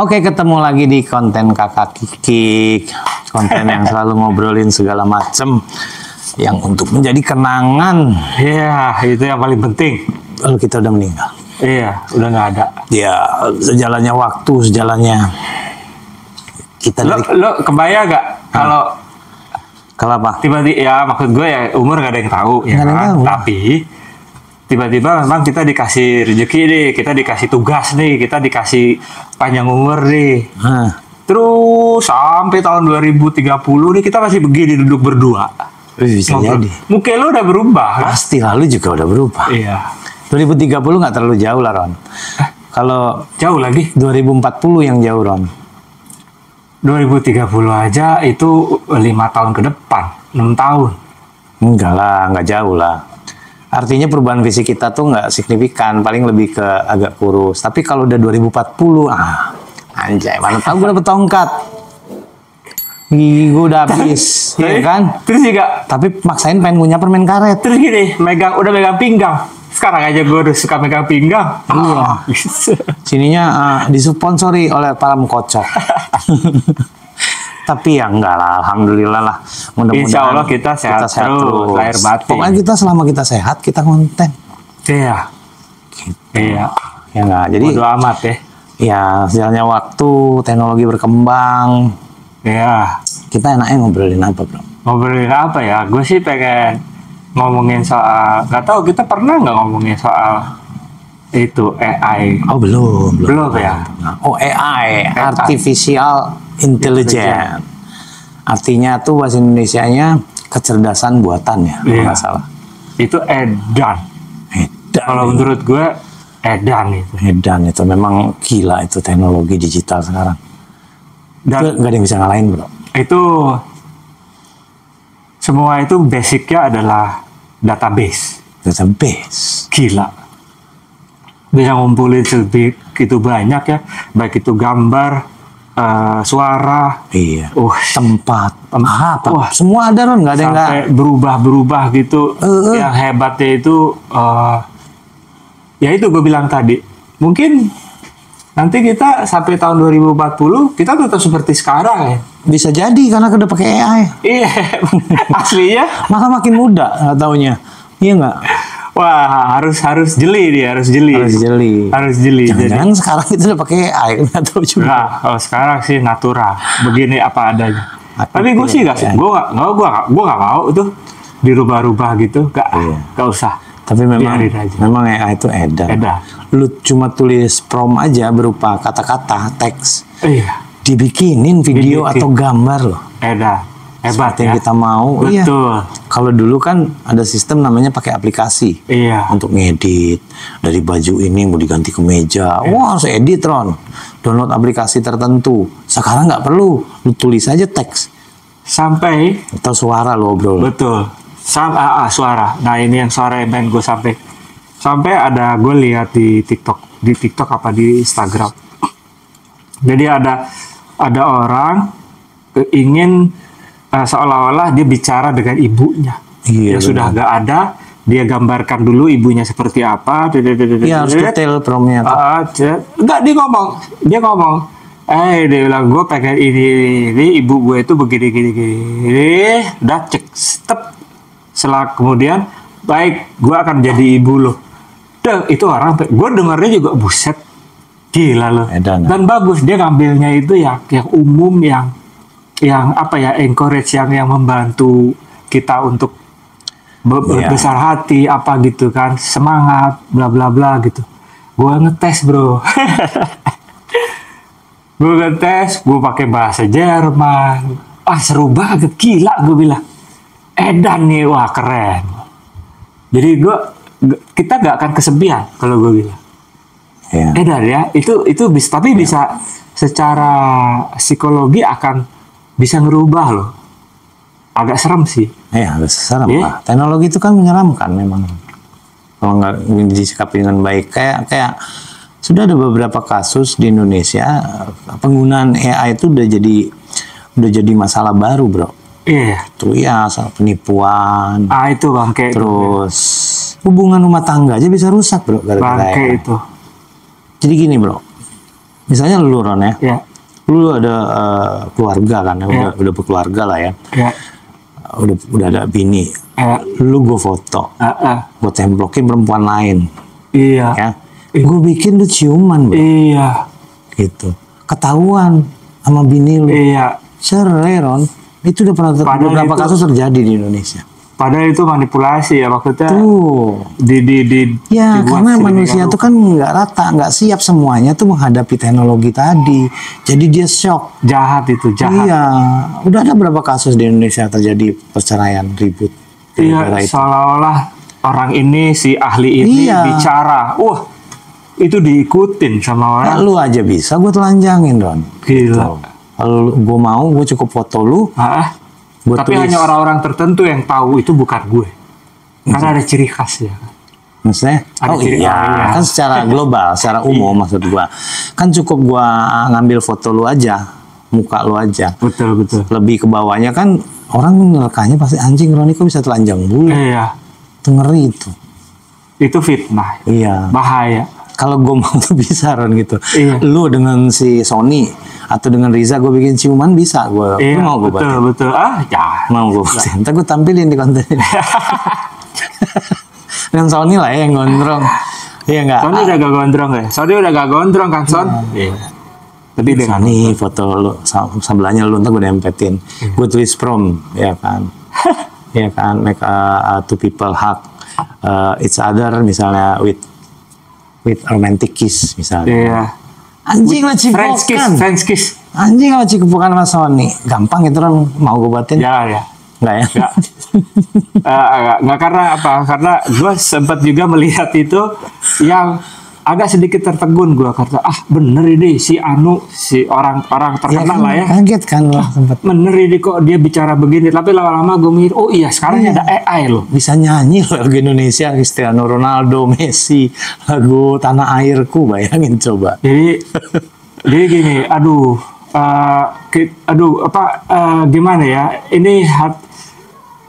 Oke, ketemu lagi di konten Kakak Kiki, konten yang selalu ngobrolin segala macem yang untuk menjadi kenangan. Iya, itu yang paling penting. Kalau kita udah meninggal. Iya, udah nggak ada. Ya, sejalannya waktu, sejalannya kita Lo kebayang nggak kalau apa? tiba-tiba, ya maksud gue ya umur nggak ada yang tahu, ya Nggak ada yang kan? tahu. Tapi tiba-tiba memang kita dikasih rezeki nih, kita dikasih tugas nih, kita dikasih panjang umur nih. Nah, Terus sampai tahun 2030 nih kita masih begini duduk berdua. bisa Ngobrol. jadi. Muka lo udah berubah kan? Pasti lalu juga udah berubah. Iya. 2030 nggak terlalu jauh lah, Ron. Kalau Jauh lagi. 2040 yang jauh, Ron. 2030 aja itu 5 tahun ke depan, 6 tahun. Enggak lah, nggak jauh lah. Artinya perubahan fisik kita tuh nggak signifikan, paling lebih ke agak kurus. Tapi kalau udah 2040, anjay, mana tahu gue dapet tongkat. Gigi gue udah habis, ya kan? Terus juga, Tapi maksain pengen ngunyah permen karet. terus gini, udah megang pinggang. Sekarang aja gue udah suka megang pinggang. Iya. Sininya disponsori oleh para mengkocok. Tapi ya enggak lah, alhamdulillah lah. Mudah-mudahan Insya Allah kita sehat terus, lahir batin. Pokoknya kita selama kita sehat, kita konten. Iya. Iya. Ya enggak, jadi Bodo amat ya. ya sejalannya waktu, teknologi berkembang. Iya. Kita enaknya ngobrolin apa, bro? Ngobrolin apa ya? Gue sih pengen ngomongin soal, nggak tahu kita pernah nggak ngomongin soal itu AI. Oh belum. Belum ya? Oh AI, Artificial Intelligence. Artinya tuh bahasa Indonesianya kecerdasan buatan ya, kalau Iya. nggak salah. Itu edan. Edan. Kalau menurut gue edan itu. Edan itu memang gila itu teknologi digital sekarang. Dan Itu nggak ada yang bisa ngalahin, bro. itu semua itu basicnya adalah database. Database. Gila. Bisa ngumpulin segitu banyak ya, baik itu gambar, suara, Iya. tempat, Apa? wah, Semua ada, Ron. Nggak ada yang nggak. sampai berubah-berubah gitu. Yang hebatnya itu, ya itu gue bilang tadi, mungkin nanti kita sampai tahun 2040 kita tetap seperti sekarang ya. Bisa jadi karena udah pakai AI. Iya, aslinya. Malah makin muda, nggak taunya. Iya nggak? Wah, harus jeli dia, harus jeli. Harus jeli. Harus jeli. Jangan-jangan sekarang itu udah pakai AI, nggak tahu juga. Nah, kalau sekarang sih natural, begini apa adanya. Tapi gue sih ya. gue nggak mau tuh dirubah-rubah gitu, nggak usah. Tapi Biarin aja. memang AI itu edan. Edan. Lu cuma tulis prompt aja berupa kata-kata, teks, Iya, dibikinin video Dibikin. atau gambar loh. edan, hebat Seperti yang ya. kita mau. Iya. Betul. Kalau dulu kan ada sistem namanya pakai aplikasi. Iya. Untuk ngedit dari baju ini mau diganti ke meja. Iya. Wah, harus edit, Ron. Download aplikasi tertentu. Sekarang nggak perlu, lu tulis aja teks Sampai atau suara lo obrol. betul. Suara. Nah, ini yang suara yang pengen gue sampai ada gue lihat di TikTok apa di Instagram. Jadi ada orang ingin seolah-olah dia bicara dengan ibunya. Iya, Dia sudah gak ada, dia gambarkan dulu ibunya seperti apa. Iya, harus detail promptnya. Enggak, dia ngomong, dia bilang gue pengen ini ibu gue itu begini gini, udah cek step. Setelah kemudian baik, gue akan jadi ibu lo. Itu orang, gue dengarnya juga buset, gila lo. Edan. Dan bagus, dia ngambilnya itu yang umum, yang apa ya, encourage, yang membantu kita untuk besar hati apa gitu kan, semangat bla bla bla gitu. Gue ngetes, bro. Gue pakai bahasa Jerman. Seru banget, gila, gue bilang. Edan nih, wah keren. Jadi kita gak akan kesepian kalau gue bilang. Iya. Edan ya, itu bisa, tapi bisa secara psikologi akan bisa ngerubah loh. Agak serem sih. Iya, agak seram Iya. lah. Teknologi itu kan menyeramkan memang. Kalau nggak disikapi dengan baik, kayak sudah ada beberapa kasus di Indonesia penggunaan AI itu udah jadi masalah baru, bro. Iya. Tuh ya, soal penipuan. Itu bangke. Terus hubungan rumah tangga aja bisa rusak, bro, gara-gara Bangke AI. itu. Jadi gini, bro. Misalnya lu Ron ya, Ya. lu ada keluarga kan, Ya. udah berkeluarga lah ya, Ya. udah ada bini, Ya. lu gue foto, gue templokin perempuan lain, Iya. ya, gue bikin lu ciuman, bro. Iya. Gitu, ketahuan sama bini lu, Iya. cerai Ron, itu udah pernah Padahal beberapa itu- kasus terjadi di Indonesia. Padahal itu manipulasi ya maksudnya. Tuh. Ya, dibuat karena sedemikian manusia rupa. tuh kan nggak rata, nggak siap semuanya tuh menghadapi teknologi tadi. Jadi dia shock. Jahat itu, jahat. Iya, udah ada berapa kasus di Indonesia terjadi perceraian ribut. Iya, gara-gara itu. seolah-olah orang ini si ahli ini Iya. bicara. Wah, itu diikutin sama Nah, orang. lu aja bisa, gue telanjangin Don. Gila. Kalau gue mau, gue cukup foto lu. Ah, Gua tapi tulis. hanya orang-orang tertentu yang tahu itu bukan gue. Karena ada ciri khas ya. Maksudnya, Ada oh ciri- iya, oh iya. kan secara global, secara umum maksud gua. Kan cukup gua ngambil foto lu aja, muka lu aja. Betul, betul. Lebih ke bawahnya kan orang nerekanya pasti anjing Roni kok bisa telanjang bulu. Iya, Itu ngeri itu. itu fitnah. Iya. Bahaya. Kalau gue mau tuh bisa Ron gitu. Iya. Lu dengan si Sony atau dengan Riza gue bikin ciuman bisa gue. Iya, Lu mau gue betul, batin? betul. Ya. Mau gue batin. Ntar gue tampilin di konten ini. Dengan Sony lah ya yang gondrong. Iya enggak? Sony udah gak gondrong ya? Sony udah gak gondrong kan, Son? Iya. Tapi dengan Sony foto lu sebelahnya lu ntar gue dempetin. Gue tulis prom ya kan. Ya kan, make two people hug each other misalnya with romantic kiss misalnya. Iya. Anjing lah French kiss, cipokan. French kiss. Anjing lah cipokan sama Sony. Gampang itu kan mau gue batin. Jangan ya. Enggak ya? Enggak. Nggak karena apa? Karena gue sempat juga melihat itu yang agak sedikit tertegun gue kata bener ini si Anu si orang Ya terkenal kan, lah ya. kaget kan lo sempat. Bener ini kok dia bicara begini, tapi lama-lama gue mikir, oh iya sekarang ada AI loh. Bisa nyanyi loh lagu Indonesia, Cristiano Ronaldo, Messi, lagu Tanah Airku, bayangin coba. Jadi gini, gimana ya? Ini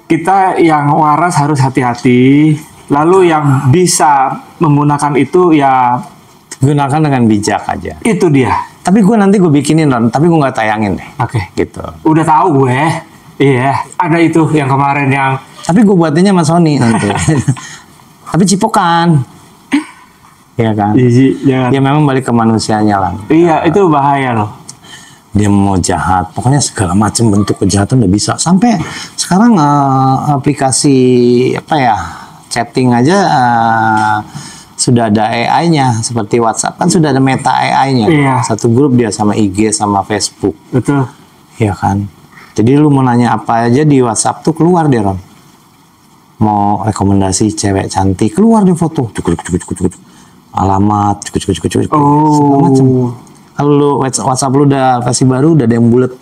kita yang waras harus hati-hati. Lalu yang bisa menggunakan itu ya Gunakan dengan bijak aja. itu dia. Tapi gue nanti gue bikinin Ron, tapi gue nggak tayangin deh. Oke. Gitu. Udah tahu gue. Iya, ada itu yang kemarin yang Tapi gue buatinnya sama Sony nanti. Tapi cipokan. Iya kan? jangan. Dia memang balik ke manusianya lah. Iya, itu bahaya loh. Dia mau jahat, pokoknya segala macam bentuk kejahatan udah bisa. Sampai sekarang aplikasi apa ya, chatting aja sudah ada AI-nya seperti WhatsApp kan sudah ada meta AI-nya. Iya. Satu grup dia sama IG sama Facebook, Betul. ya kan. Jadi lu mau nanya apa aja di WhatsApp tuh keluar deh Ron. Mau rekomendasi cewek cantik keluar di foto, cukup. Alamat, cukup. Segala macam. Oh. Kalau lu WhatsApp lu udah versi baru udah ada yang bulat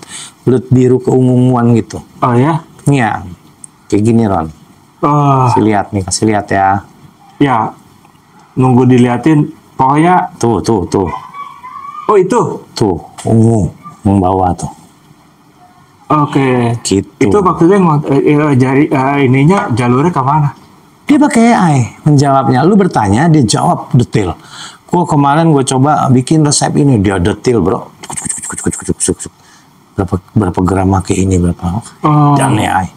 biru keunguan gitu. Oh ya. Iya. Kayak gini Ron. Oh, Kasih lihat ya. ya. Nunggu diliatin. Pokoknya Tuh. oh itu. Tuh, ungu bawah tuh. Oke. Gitu. Itu maksudnya ininya jalurnya ke mana? Dia pakai AI menjawabnya. Lu bertanya, dia jawab detail. Kemarin gue coba bikin resep ini, dia detail bro. Berapa gram make ini berapa? Oh. Dan AI.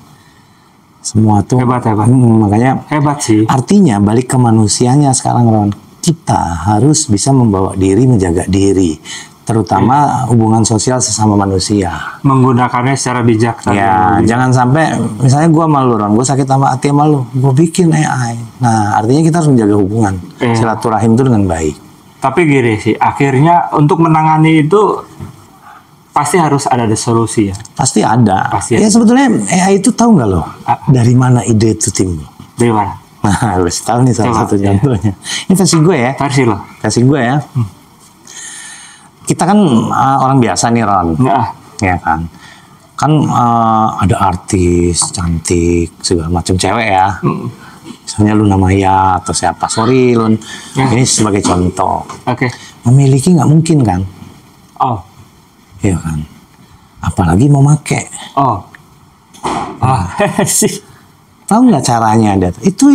Semua tuh. Hebat. Makanya Hebat sih. artinya balik ke manusianya sekarang Ron. Kita harus bisa membawa diri, menjaga diri. Terutama hubungan sosial sesama manusia. Menggunakannya secara bijak. Ya, jangan sampai misalnya gue malu Ron, gue sakit sama hati sama lu, gue bikin AI. Nah, artinya kita harus menjaga hubungan silaturahim itu dengan baik. Tapi gini sih, akhirnya untuk menangani itu pasti harus ada solusi ya. Pasti ada. Pasti Ya ada. sebetulnya AI itu tahu nggak lo dari mana ide itu timbul? Dari mana? Nah, lu tahu nih salah Coba, satu ya. contohnya. Ini versi gue ya, Versi lo. versi gue ya. Kita kan orang biasa nih Ron, Enggak. ya kan. Kan ada artis cantik segala macam cewek ya. Misalnya lu nama ya atau siapa, sorry Lun, ini sebagai contoh. Oke. Memiliki nggak mungkin kan, Oh. ya kan. Apalagi mau make. Oh. Sih. Tahu nggak caranya ada? Itu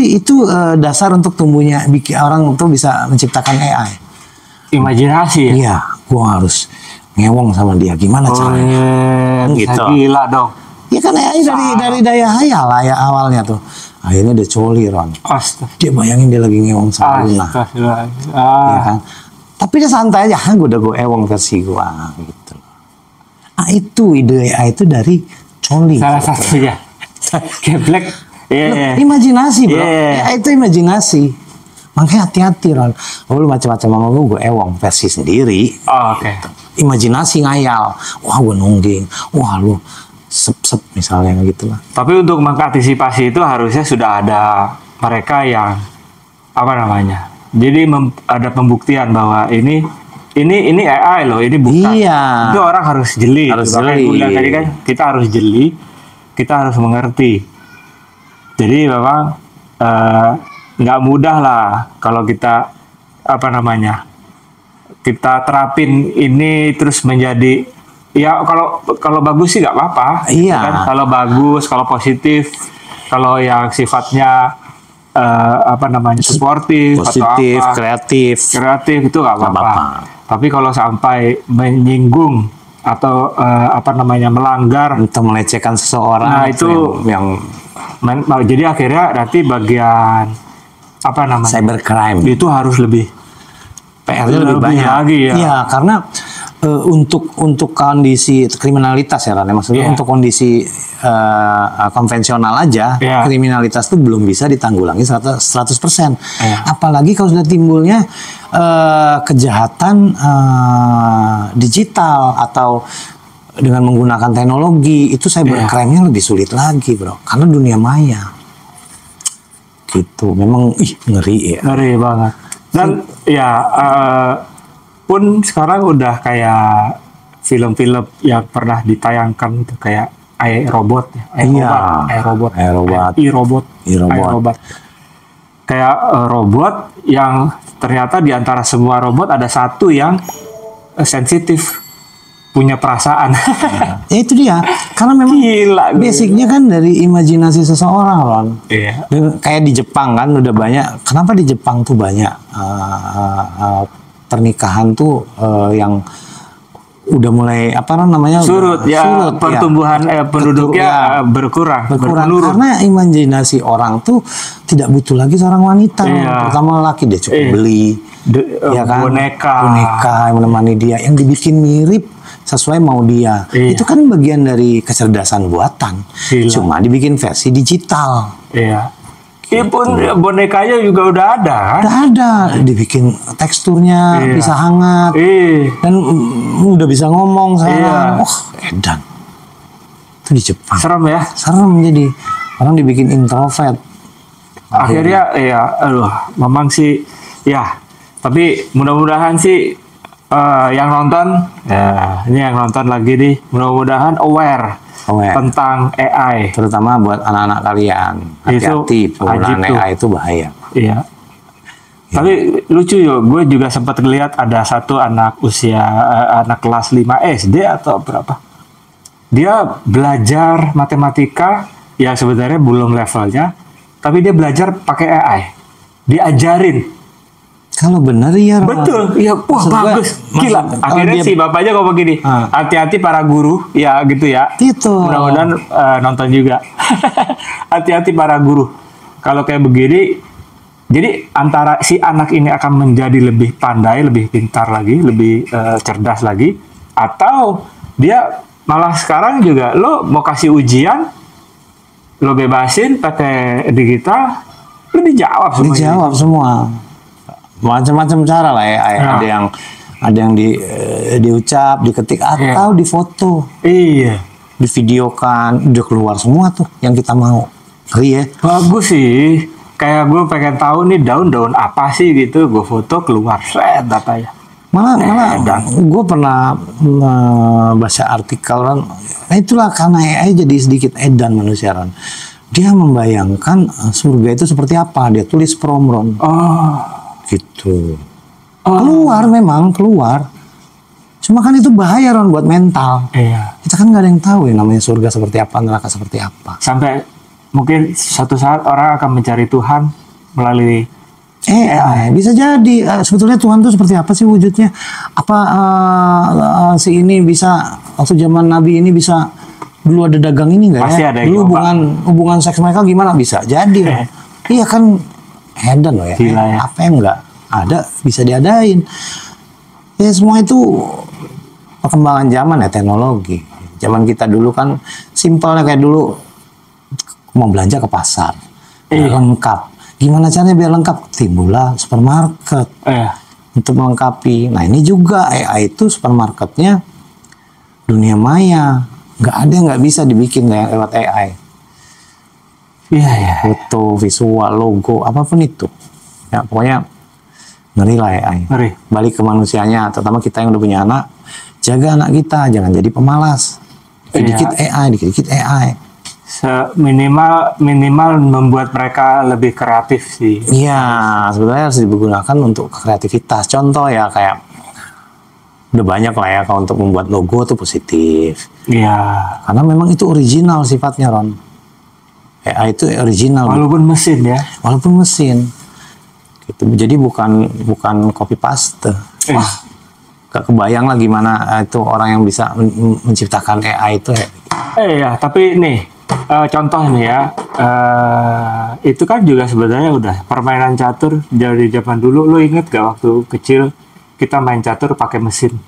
dasar untuk tumbuhnya bikin orang tuh bisa menciptakan AI. Imajinasi ya. Iya, gua harus ngewong sama dia, gimana caranya? Gitu. Gila dong. Ya kan AI dari daya hayal lah ya awalnya tuh. Akhirnya dia coli, Ron. Dia bayangin dia lagi ngewong sama Luna. Ya kan? Tapi dia santai aja, gue udah gue ewong versi gue gitu. Ah itu ide AI itu dari coli. Salah satunya. Geblek. Imajinasi bro. AI itu imajinasi. Makanya hati-hati Ron. Oh, lu macam-macam sama gue ewong versi sendiri. Oke. Imajinasi ngayal. Wah gue nungging. Wah lu sep-sep misalnya gitu lah. Tapi untuk mengantisipasi itu harusnya sudah ada mereka yang apa namanya? Jadi ada pembuktian bahwa ini AI loh, ini bukan. Iya. Itu orang harus jeli. Harus jeli. Tadi kan kita harus jeli, kita harus mengerti. Jadi memang nggak mudah lah kalau kita apa namanya? Kita terapin ini terus menjadi ya kalau bagus sih nggak apa-apa. Iya. Kan? Kalau bagus, kalau positif, kalau yang sifatnya apa namanya suportif, positif, atau apa, kreatif itu nggak apa-apa. Tapi kalau sampai menyinggung atau apa namanya melanggar atau melecehkan seseorang, nah itu yang jadi akhirnya nanti bagian apa namanya cybercrime itu harus lebih PR-nya lebih banyak lagi ya. Iya, karena untuk kondisi kriminalitas ya Ran, maksudnya untuk kondisi konvensional aja kriminalitas itu belum bisa ditanggulangi 100%. Apalagi kalau sudah timbulnya kejahatan digital atau dengan menggunakan teknologi, itu cybercrime-nya lebih sulit lagi bro, karena dunia maya gitu. Memang ngeri ya, ngeri banget. Dan ya pun sekarang udah kayak film-film yang pernah ditayangkan itu kayak iRobot ya. iRobot. Kayak robot yang ternyata di antara semua robot ada satu yang sensitif, punya perasaan. Ya itu dia. Karena memang basicnya kan dari imajinasi seseorang, Ron. Iya. Kayak di Jepang kan udah banyak. Kenapa di Jepang tuh banyak pernikahan tuh yang udah mulai apa namanya surut pertumbuhan penduduknya berkurang karena imajinasi orang tuh tidak butuh lagi seorang wanita. Pertama laki dia cukup beli ya kan boneka yang menemani dia, yang dibikin mirip sesuai mau dia. Itu kan bagian dari kecerdasan buatan. Cuma dibikin versi digital. Pun bonekanya juga udah ada kan? Udah ada, dibikin teksturnya bisa hangat dan udah bisa ngomong sekarang. Edan. Itu di Jepang. Serem ya? Serem, jadi orang dibikin introvert. Akhirnya memang sih ya. Tapi mudah-mudahan sih yang nonton ini yang nonton lagi nih, mudah-mudahan aware tentang AI, terutama buat anak-anak kalian. Hati-hati, penggunaan AI itu bahaya. Iya. Tapi lucu yo, gue juga sempat lihat ada satu anak anak kelas 5 SD atau berapa. Dia belajar matematika yang sebenarnya belum levelnya, tapi dia belajar pakai AI. Diajarin. Kalau benar ya. Betul, iya. Wah bagus, gila. Akhirnya si bapaknya ngomong gini, hati-hati para guru, ya gitu ya. Itu. Mudah-mudahan nonton juga. Hati-hati para guru. Kalau kayak begini, jadi antara si anak ini akan menjadi lebih pandai, lebih pintar lagi, lebih cerdas lagi, atau dia malah sekarang juga lo mau kasih ujian, lo bebasin pakai digital, lo dijawab semua. Dijawab semua. Macam-macam cara lah ya. Ada yang diucap, diketik atau difoto. Iya. Divideokan, udah keluar semua tuh yang kita mau. Ngeri ya. Bagus sih. Kayak gue pengen tahu nih daun-daun apa sih gitu, gue foto keluar datanya. Malah gue pernah baca artikel kan. Nah itulah karena AI jadi sedikit edan manusia kan. Dia membayangkan surga itu seperti apa. Dia tulis promron. Gitu. Keluar. Cuma kan itu bahaya Ron buat mental. Kita kan nggak ada yang tahu ya namanya surga seperti apa, neraka seperti apa. Sampai mungkin suatu saat orang akan mencari Tuhan melalui AI bisa jadi sebetulnya Tuhan tuh seperti apa sih wujudnya? Apa si ini bisa waktu zaman Nabi ini bisa dulu ada dagang ini nggak Pasti ya? ada yang Dulu nyoba. hubungan seks mereka gimana bisa jadi? Iya kan hedan loh ya. Gila ya. Apa yang nggak ada bisa diadain? Ya semua itu perkembangan zaman ya teknologi. Zaman kita dulu kan simpelnya kayak dulu mau belanja ke pasar lengkap. Gimana caranya biar lengkap? Timbullah supermarket untuk melengkapi. Nah ini juga AI itu supermarketnya dunia maya. Nggak ada yang nggak bisa dibikin lewat AI. Iya ya. Foto, visual, logo, apapun itu. Ya pokoknya ngeri lah AI. Ngeri. Balik ke manusianya, terutama kita yang udah punya anak. Jaga anak kita, jangan jadi pemalas. Dikit-dikit AI, dikit-dikit AI. Minimal membuat mereka lebih kreatif sih. Iya, sebenarnya harus digunakan untuk kreativitas. Contoh ya kayak udah banyak lah ya kalau untuk membuat logo tuh positif. Iya. Karena memang itu original sifatnya Ron. AI itu original. Walaupun mesin ya. Walaupun mesin. Gitu. Jadi bukan copy paste. Wah, gak kebayang lah gimana itu orang yang bisa menciptakan AI itu. Ya, tapi nih. Contoh nih ya, itu kan juga sebenarnya udah permainan catur dari zaman dulu. Lo inget gak waktu kecil kita main catur pakai mesin?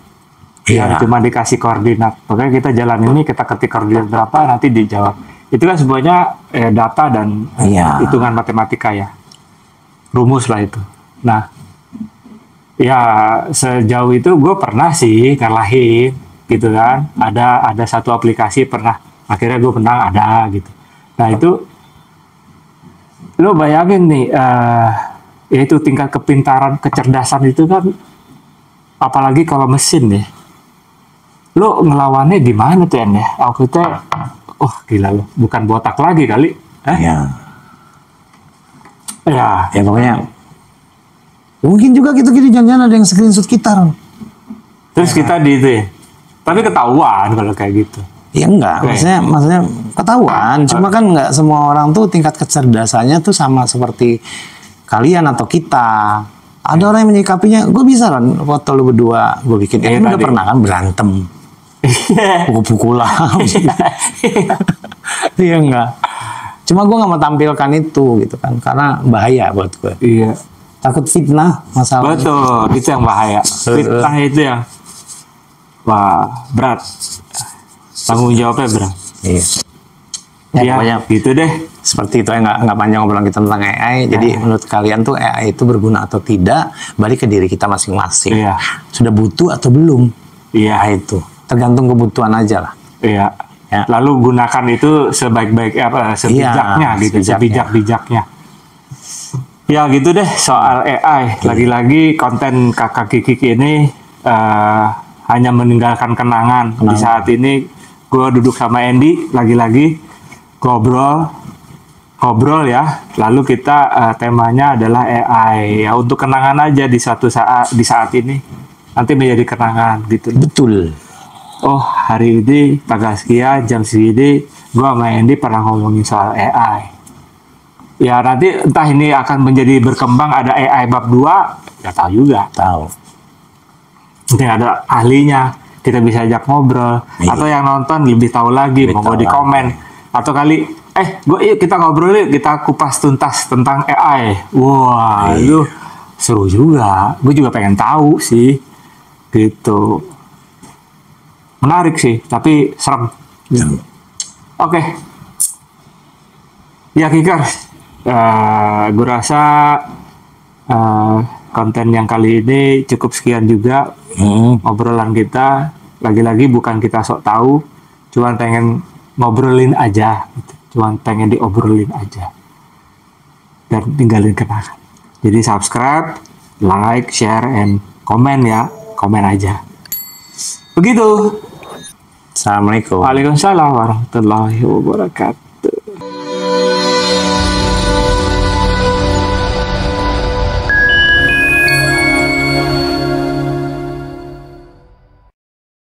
Yang cuma dikasih koordinat. Pokoknya kita jalan ini, kita ketik koordinat berapa, nanti dijawab. Itu kan semuanya data dan hitungan matematika ya. Rumus lah itu. Nah, ya sejauh itu gue pernah sih ngalahin gitu kan. Ada satu aplikasi pernah. Akhirnya gue menang ada gitu. Nah itu lo bayangin nih, yaitu tingkat kepintaran, kecerdasan itu kan, apalagi kalau mesin nih, lo ngelawannya gimana tuh ya? Waktu itu, gila lo, bukan botak lagi kali. Ya pokoknya. Mungkin juga gitu-gitu jangan-jangan ada yang screenshot kita, Ron. Terus kita di itu ya. Tapi ketahuan kalau kayak gitu. Ya enggak, maksudnya ketahuan. Cuma kan enggak semua orang tuh tingkat kecerdasannya tuh sama seperti kalian atau kita. Ada orang yang menyikapinya, gue bisa kan foto lu berdua, gue bikin. Lu udah pernah kan berantem, pukul-pukulan. Iya enggak. Cuma gue nggak mau tampilkan itu gitu kan, karena bahaya buat gue. Iya. Takut fitnah masalahnya. Betul, itu yang bahaya. Fitnah itu yang berat. Tanggung jawabnya berat. Iya. Ya, pokoknya gitu deh. Seperti itu ya, nggak panjang obrolan kita tentang AI. Jadi menurut kalian tuh AI itu berguna atau tidak, balik ke diri kita masing-masing. Iya. Sudah butuh atau belum? Iya. Itu tergantung kebutuhan aja lah. Iya. Ya. Lalu gunakan itu sebaik-baik sebijaknya gitu, sebijak-bijaknya. Ya gitu deh soal AI. Lagi-lagi konten Kakak Kiki ini hanya meninggalkan kenangan. Di saat ini gue duduk sama Andy lagi-lagi ngobrol ya. Lalu kita temanya adalah AI ya, untuk kenangan aja di saat ini nanti menjadi kenangan gitu. Betul. Oh hari ini tanggal sekian jam segini gue sama Andy pernah ngomongin soal AI. Ya nanti entah ini akan menjadi berkembang, ada AI bab 2 ya tahu juga. Tahu. Mungkin ada ahlinya, kita bisa ajak ngobrol. Atau yang nonton lebih tahu lagi, mau di komen. Atau kali, yuk kita ngobrol yuk, kita kupas tuntas tentang AI. Wah, itu seru juga. Gue juga pengen tahu sih. Gitu. Menarik sih, tapi serem. Oke. Ya Kikar, gue rasa konten yang kali ini cukup sekian juga. Obrolan kita lagi-lagi bukan kita sok tahu, cuman pengen ngobrolin aja gitu. Cuman pengen diobrolin aja dan tinggalin kenangan. Jadi subscribe, like, share, and komen ya. Komen aja. Begitu. Assalamualaikum. Waalaikumsalam warahmatullahi wabarakatuh.